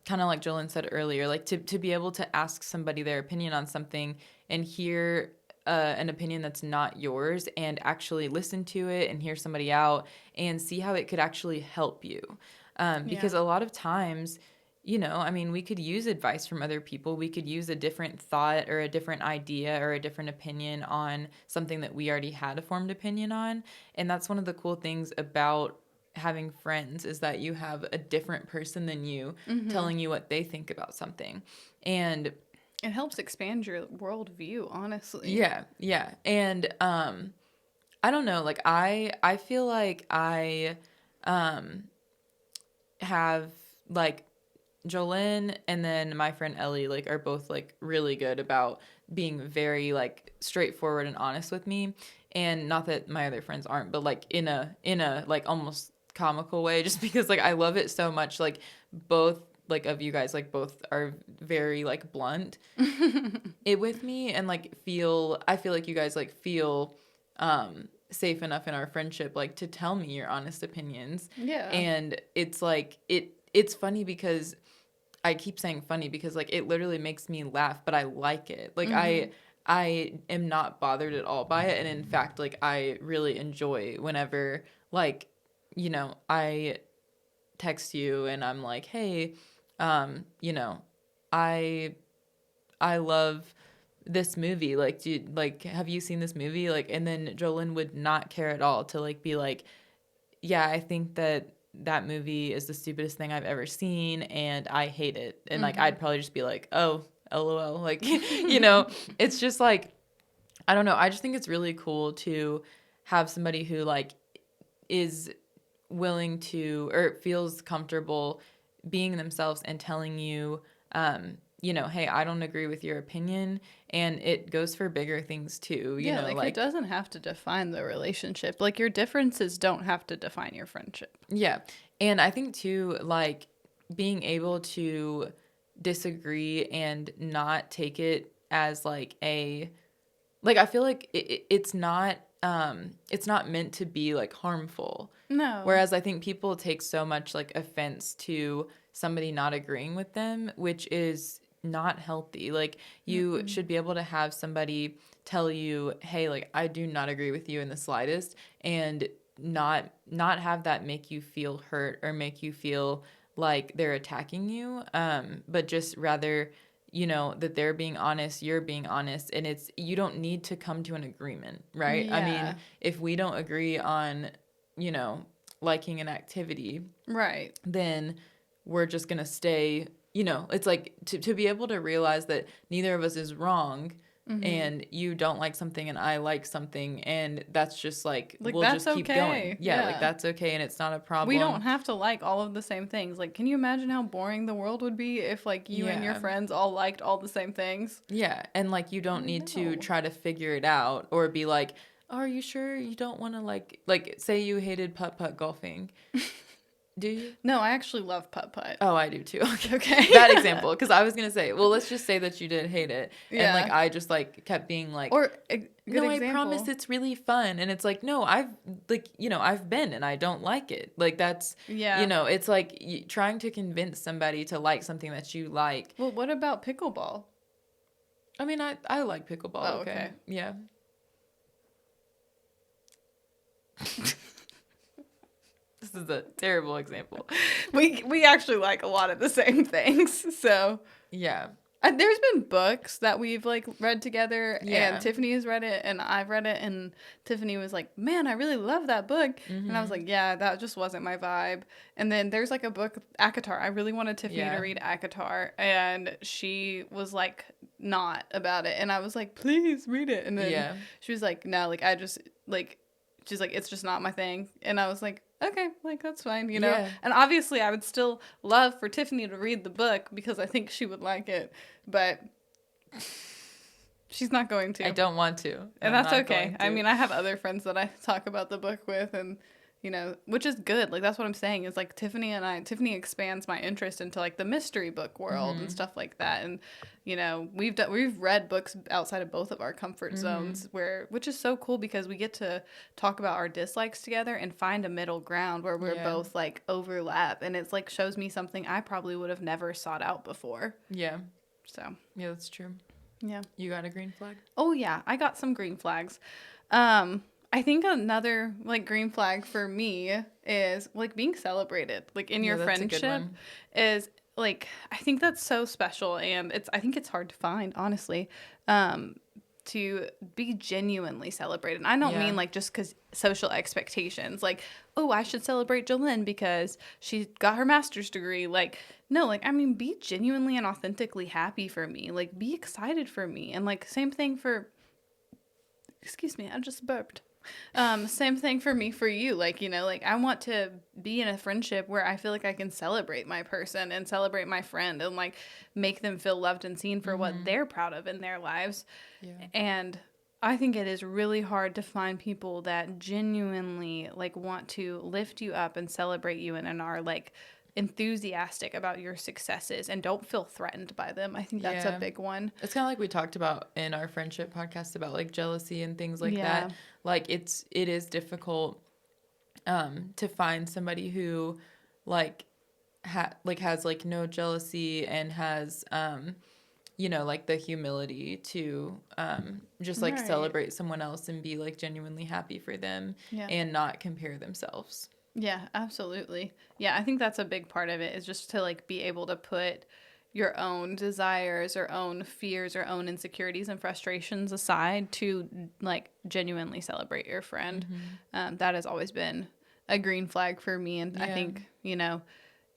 of like Jolyn said earlier, like to be able to ask somebody their opinion on something and hear an opinion that's not yours and actually listen to it and hear somebody out and see how it could actually help you. Because a lot of times, I mean, we could use advice from other people. We could use a different thought or a different idea or a different opinion on something that we already had a formed opinion on. And that's one of the cool things about having friends is that you have a different person than you telling you what they think about something. And it helps expand your worldview, honestly. Yeah, yeah. And I don't know, like I feel like I have like Jolyn and then my friend Ellie like are both like really good about being very like straightforward and honest with me. And not that my other friends aren't, but like in a like almost comical way, just because like I love it so much. Like both like of you guys like both are very like blunt it with me, and like I feel like you guys like feel safe enough in our friendship like to tell me your honest opinions. Yeah. And it's like it's funny because I keep saying funny because like it literally makes me laugh, but I like it. Like I am not bothered at all by it, and in fact like I really enjoy whenever like I text you and I'm like, hey, I love this movie. Like, have you seen this movie? Like, and then Jolyn would not care at all to like be like, yeah, I think that movie is the stupidest thing I've ever seen and I hate it. And like, I'd probably just be like, oh, LOL. Like, it's just like, I don't know. I just think it's really cool to have somebody who like is willing to or feels comfortable being themselves and telling you, hey, I don't agree with your opinion. And it goes for bigger things too. You know, like it doesn't have to define the relationship. Like your differences don't have to define your friendship. Yeah. And I think too, like being able to disagree and not take it as like I feel like it's not it's not meant to be like harmful. No. Whereas I think people take so much like offense to somebody not agreeing with them, which is not healthy. Like you should be able to have somebody tell you, hey, like I do not agree with you in the slightest, and not have that make you feel hurt or make you feel like they're attacking you, but just rather, you know, that they're being honest, you're being honest, and it's, you don't need to come to an agreement, right? I Yeah. mean, if we don't agree on, you know, liking an activity, Right. then we're just gonna stay, you know, it's like to be able to realize that neither of us is wrong, and you don't like something and I like something, and that's just like we'll that's just keep okay. going. Yeah, like Yeah. that's okay, and it's not a problem. We don't have to like all of the same things. Like, can you imagine how boring the world would be if like you and your Yeah. friends all liked all the same things? Yeah, and like you don't need to No. try to figure it out or be like, oh, are you sure you don't want to like say you hated putt-putt golfing. Do you? No, I actually love putt-putt. Oh, I do too. Okay. That example, because I was gonna say, well, let's just say that you did hate it, and Yeah. like I just like kept being like, Or a good no, example. I promise it's really fun, and it's like, no, I've like, you know, I've been and I don't like it. Like that's, Yeah. you know, it's like trying to convince somebody to like something that you like. Well, what about pickleball? I mean, I like pickleball. Oh, Okay. okay. Yeah. This is a terrible example. We actually like a lot of the same things. So Yeah. there's been books that we've like read together, Yeah. and Tiffany has read it, and I've read it, and Tiffany was like, "Man, I really love that book," and I was like, "Yeah, that just wasn't my vibe." And then there's like a book, ACOTAR. I really wanted Tiffany Yeah. to read ACOTAR, and she was like not about it, and I was like, "Please read it," and then Yeah. she was like, "No, like I just like," she's like, "It's just not my thing," and I was like, okay, like that's fine, you know. Yeah. And obviously, I would still love for Tiffany to read the book because I think she would like it, but she's not going to. I don't want to. And I'm that's not okay. going I to. mean, I have other friends that I talk about the book with, and you know, which is good. Like that's what I'm saying is like Tiffany expands my interest into like the mystery book world and stuff like that. And you know, we've read books outside of both of our comfort zones, which is so cool because we get to talk about our dislikes together and find a middle ground where we're Yeah. both like overlap, and it's like shows me something I probably would have never sought out before. Yeah. So Yeah, that's true. yeah. You got a green flag? Oh yeah, I got some green flags. I think another like green flag for me is like being celebrated, like in your Yeah, that's a good friendship, one. is like I think that's so special, and I think it's hard to find honestly, to be genuinely celebrated. And I don't Yeah. mean like just because social expectations, like oh I should celebrate Jolynn because she got her master's degree. Like no, like I mean be genuinely and authentically happy for me, like be excited for me, and like same thing for. Excuse me, I just burped. Same thing for me, for you. Like, you know, like I want to be in a friendship where I feel like I can celebrate my person and celebrate my friend and like make them feel loved and seen for what they're proud of in their lives. Yeah. And I think it is really hard to find people that genuinely like want to lift you up and celebrate you and are like enthusiastic about your successes and don't feel threatened by them. I think that's Yeah. a big one. It's kind of like we talked about in our friendship podcast about like jealousy and things like Yeah. that. Like it is difficult to find somebody who like has like no jealousy and has you know, like the humility to just like Right. celebrate someone else and be like genuinely happy for them Yeah. and not compare themselves. Yeah, absolutely. Yeah, I think that's a big part of it is just to like be able to put your own desires or own fears or own insecurities and frustrations aside to like genuinely celebrate your friend. That has always been a green flag for me. And I Yeah. think, you know,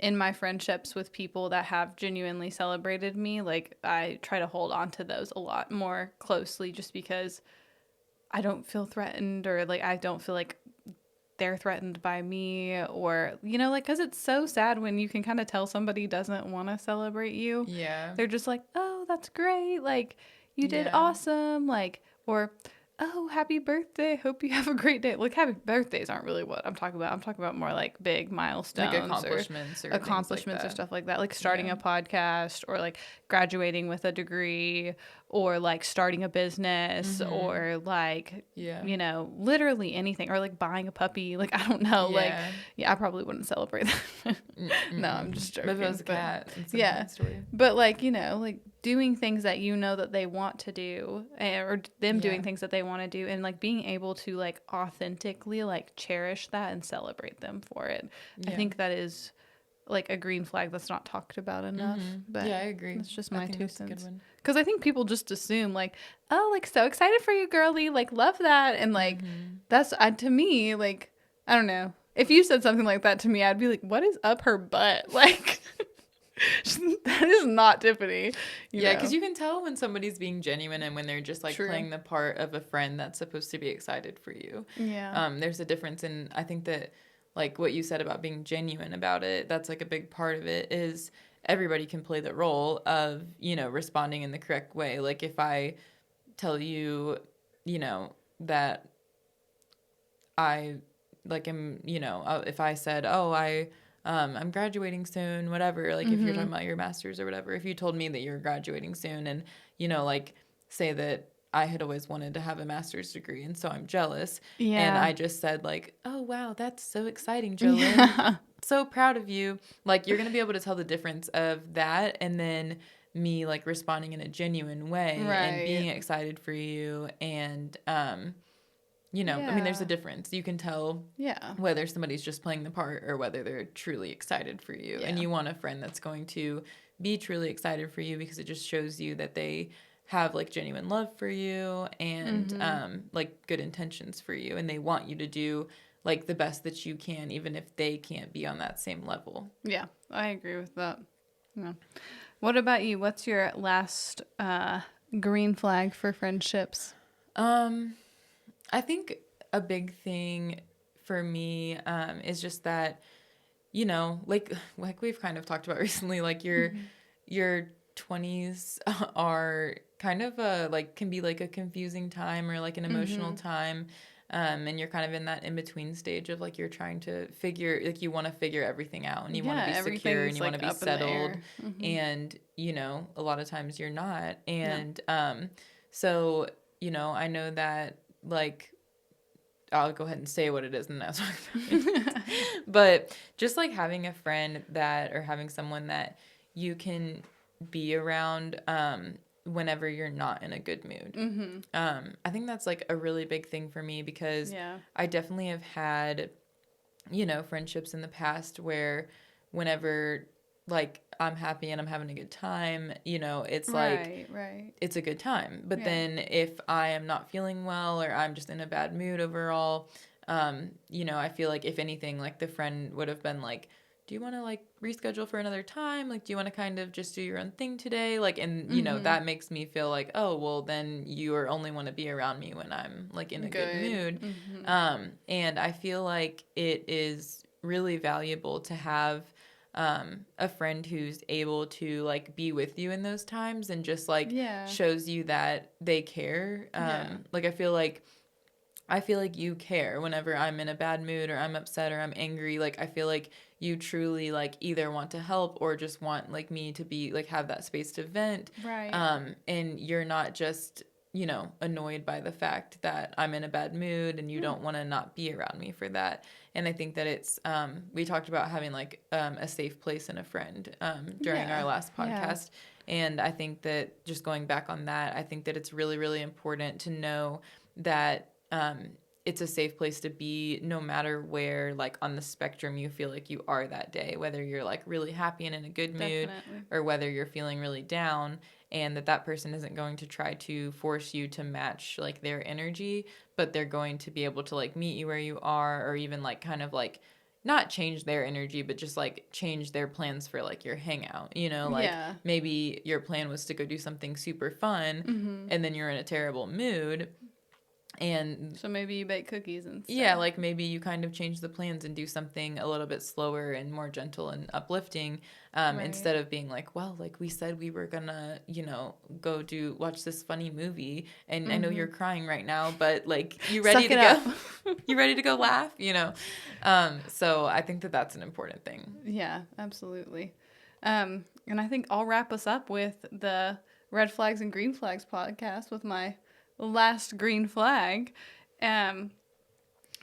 in my friendships with people that have genuinely celebrated me, like I try to hold on to those a lot more closely just because I don't feel threatened or like I don't feel like they're threatened by me or, you know, like, because it's so sad when you can kind of tell somebody doesn't want to celebrate you. Yeah. They're just like, oh, that's great. Like, you did Yeah. awesome. Like, or oh, happy birthday. Hope you have a great day. Like, happy birthdays aren't really what I'm talking about. I'm talking about more like big milestones, Like accomplishments or accomplishments or things like that. stuff like that. Like starting Yeah. a podcast or like graduating with a degree or like starting a business or like, Yeah. you know, literally anything or like buying a puppy. Like, I don't know. Like, Yeah. yeah, I probably wouldn't celebrate that. No, I'm just joking. But if it was a cat, it's a yeah. different story. But like, you know, like doing things that you know that they want to do or them doing Yeah. things that they want to do and like being able to like authentically like cherish that and celebrate them for it. I Yeah. think that is like a green flag that's not talked about enough. But Yeah, I agree. that's just I my think 2 that's a good cents. one. Because I think people just assume like, oh, like so excited for you, girly, like love that, and like that's to me like I don't know. If you said something like that to me, I'd be like, what is up her butt? Like that is not Tiffany. Yeah, because you can tell when somebody's being genuine and when they're just like True. playing the part of a friend that's supposed to be excited for you. Yeah. There's a difference in, I think that like what you said about being genuine about it, that's like a big part of it is everybody can play the role of, you know, responding in the correct way. Like if I tell you, you know, that I like am, you know, if I said, oh, I'm graduating soon, whatever, like if you're talking about your master's or whatever, if you told me that you're graduating soon and, you know, like say that I had always wanted to have a master's degree and so I'm jealous. Yeah. And I just said like, oh, wow, that's so exciting, Jolynn. So proud of you. Like you're going to be able to tell the difference of that and then me like responding in a genuine way and being excited for you and, you know, I mean, there's a difference. You can tell whether somebody's just playing the part or whether they're truly excited for you. And you want a friend that's going to be truly excited for you because it just shows you that they have like genuine love for you and like good intentions for you. And they want you to do like the best that you can, even if they can't be on that same level. Yeah, I agree with that. Yeah. What about you? What's your last green flag for friendships? I think a big thing for me is just that, you know, like we've kind of talked about recently, like your 20s are kind of like can be like a confusing time or like an emotional time. And you're kind of in that in-between stage of like you're trying to figure, like you want to figure everything out and you want to be secure and you want to be settled. And, you know, a lot of times you're not. And so, you know, I know that like I'll go ahead and say what it is and that's what but just like having a friend that or having someone that you can be around whenever you're not in a good mood. I think that's like a really big thing for me because I definitely have had, you know, friendships in the past where whenever like I'm happy and I'm having a good time, you know, it's like it's a good time. But then if I am not feeling well or I'm just in a bad mood overall, you know, I feel like if anything, like the friend would have been like, do you want to like reschedule for another time? Like, do you want to kind of just do your own thing today? Like, and you know, that makes me feel like, oh, well, then you only want to be around me when I'm like in a good mood. And I feel like it is really valuable to have a friend who's able to like be with you in those times and just like shows you that they care. Like I feel like you care whenever I'm in a bad mood or I'm upset or I'm angry. Like I feel like you truly like either want to help or just want like me to be like have that space to vent. And you're not just, you know, annoyed by the fact that I'm in a bad mood and you don't want to not be around me for that. And I think that it's we talked about having like a safe place and a friend during our last podcast. And I think that just going back on that, I think that it's really, really important to know that it's a safe place to be no matter where like on the spectrum you feel like you are that day, whether you're like really happy and in a good mood or whether you're feeling really down, and that person isn't going to try to force you to match like their energy, but they're going to be able to like meet you where you are or even like kind of like not change their energy, but just like change their plans for like your hangout, you know, like maybe your plan was to go do something super fun and then you're in a terrible mood. And So maybe you bake cookies instead. yeah, like maybe you kind of change the plans and do something a little bit slower and more gentle and uplifting, Right. instead of being like, well, like we said we were gonna, go watch this funny movie, and I know you're crying right now, but like you ready Suck to it go, up. you ready to go laugh, So I think that that's an important thing. Yeah, absolutely. And I think I'll wrap us up with the Red Flags and Green Flags podcast with my last green flag. Um,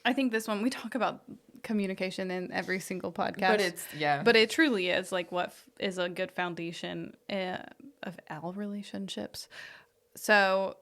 I think this one, we talk about communication in every single podcast. But it's But it truly is like what is a good foundation of all relationships. So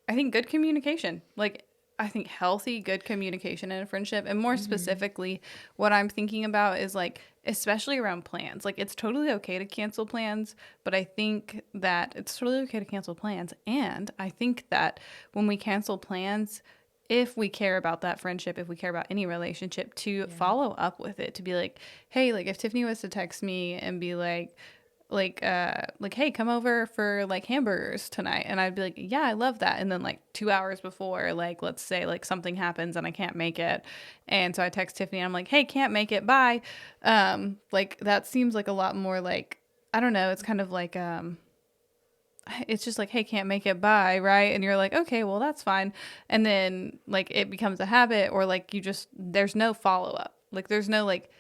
I think good communication, like I think healthy, good communication in a friendship. And more specifically, what I'm thinking about is like, especially around plans, like it's totally okay to cancel plans, but I think that it's totally okay to cancel plans. And I think that when we cancel plans, if we care about that friendship, if we care about any relationship, to follow up with it, to be like, hey, like if Tiffany was to text me and be like hey, come over for like hamburgers tonight, and I'd be like, yeah, I love that. And then like 2 hours before, like let's say like something happens and I can't make it, and so I text Tiffany and I'm like, hey, can't make it, bye. Like that seems like a lot more like, I don't know, it's kind of like it's just like, hey, can't make it, bye, right? And you're like, okay, well, that's fine. And then like it becomes a habit, or like you just, there's no follow up, like there's no like,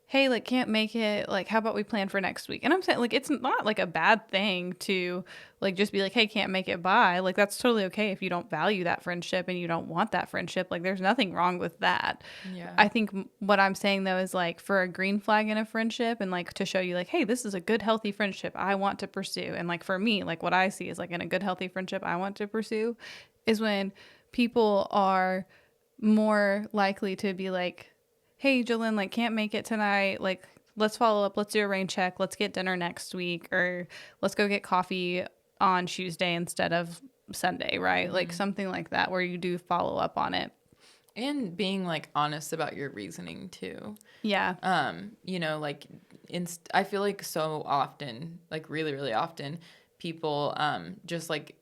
hey, like can't make it, like how about we plan for next week? And I'm saying like it's not like a bad thing to like just be like, hey, can't make it, bye. Like that's totally okay if you don't value that friendship and you don't want that friendship. Like there's nothing wrong with that. Yeah. I think what I'm saying though is like for a green flag in a friendship, and like to show you like, hey, this is a good healthy friendship I want to pursue. And like for me, like what I see is like in a good healthy friendship I want to pursue is when people are more likely to be like, hey, Jolyn, like can't make it tonight, like let's follow up, let's do a rain check, let's get dinner next week, or let's go get coffee on Tuesday instead of Sunday, right? Like something like that where you do follow up on it. And being like honest about your reasoning too. Yeah. Like I feel like so often, like really, really often, people just like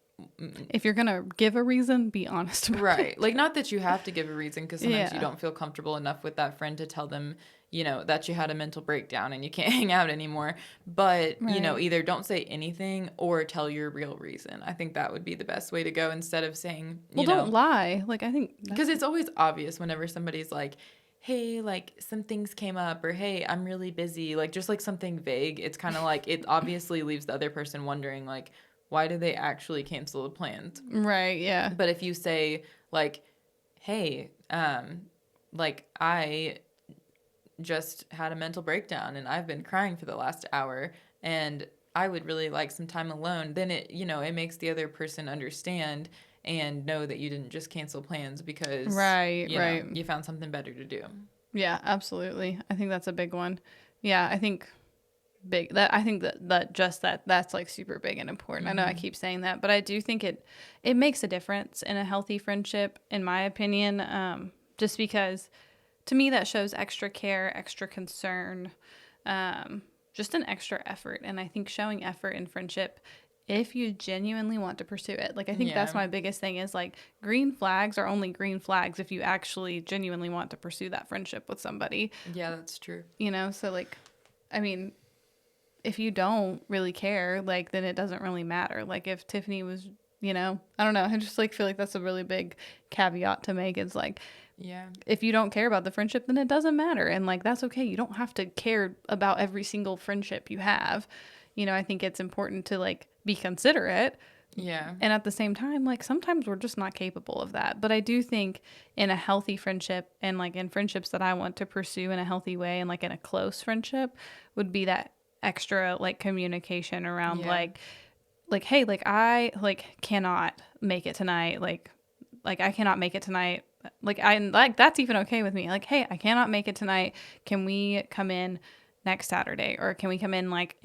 If you're gonna give a reason, be honest about it. right. Like not that you have to give a reason, because sometimes Yeah. you don't feel comfortable enough with that friend to tell them, that you had a mental breakdown and you can't hang out anymore. But, Right. either don't say anything or tell your real reason. I think that would be the best way to go, instead of saying, Well, don't lie. Like I think because it's always obvious whenever somebody's like, hey, like some things came up, or hey, I'm really busy, like just like something vague. It's kind of like it obviously leaves the other person wondering like, why did they actually cancel the plans? right. Yeah. But if you say like, hey, like I just had a mental breakdown and I've been crying for the last hour and I would really like some time alone, then it makes the other person understand and know that you didn't just cancel plans because Right. you found something better to do. Yeah, absolutely. I think that's a big one. Yeah, I think that's like super big and important. I know I keep saying that, but I do think it makes a difference in a healthy friendship, in my opinion. Just because to me that shows extra care, extra concern, just an extra effort. And I think showing effort in friendship, if you genuinely want to pursue it, like I think that's Yeah. my biggest thing is like green flags are only green flags if you actually genuinely want to pursue that friendship with somebody, Yeah, that's true. so like, I mean, if you don't really care, like then it doesn't really matter. Like if Tiffany was, I don't know, I just like feel like that's a really big caveat to make. It's like, Yeah. if you don't care about the friendship, then it doesn't matter. And like, that's okay. You don't have to care about every single friendship you have. I think it's important to like be considerate. Yeah. And at the same time, like sometimes we're just not capable of that. But I do think in a healthy friendship, and like in friendships that I want to pursue in a healthy way, and like in a close friendship, would be that extra like communication around Yeah. like hey, like I like cannot make it tonight, like I cannot make it tonight, like I like that's even okay with me, like hey, I cannot make it tonight, can we come in next Saturday, or can we come in like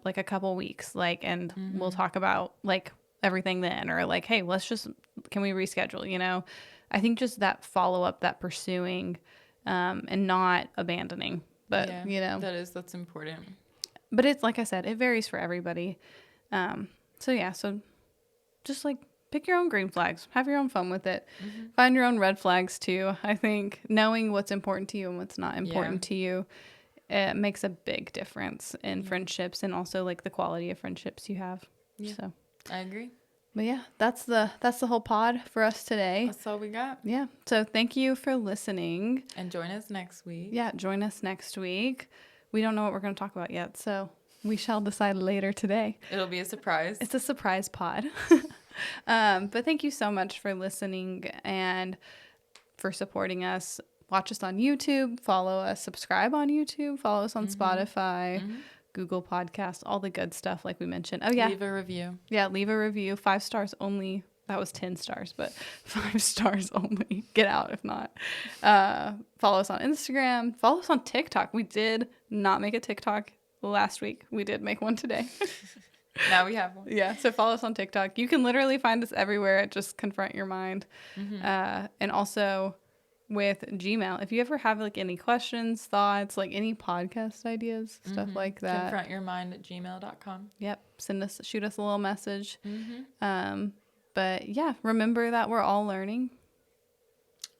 like a couple weeks, like, and we'll talk about like everything then, or like hey, can we reschedule? I think just that follow up, that pursuing, and not abandoning, but Yeah. That's important. but it's like I said, it varies for everybody. So yeah, so just like pick your own green flags. Have your own fun with it. Find your own red flags too. I think knowing what's important to you and what's not important to you, it makes a big difference in friendships and also like the quality of friendships you have. Yeah. So I agree. but yeah, that's the whole pod for us today. That's all we got. Yeah. So thank you for listening. And join us next week. Yeah, join us next week. We don't know what we're going to talk about yet, so we shall decide later today. It'll be a surprise. It's a surprise pod. But thank you so much for listening and for supporting us. Watch us on YouTube, follow us, subscribe on YouTube, follow us on Spotify, Google Podcasts, all the good stuff like we mentioned. Oh, yeah. Leave a review. Yeah, leave a review. 5 stars only. That was 10 stars, but 5 stars only. Get out if not. Follow us on Instagram. Follow us on TikTok. We did not make a TikTok last week. We did make one today. Now we have one. Yeah, so follow us on TikTok. You can literally find us everywhere at Just Confront Your Mind. And also with Gmail, if you ever have like any questions, thoughts, like any podcast ideas, stuff like that. Confrontyourmind@gmail.com. Yep, shoot us a little message. But yeah, remember that we're all learning.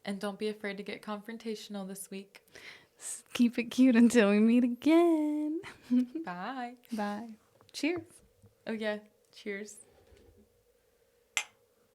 And don't be afraid to get confrontational this week. Keep it cute until we meet again. Bye. Bye. Cheers. Oh, yeah. Cheers.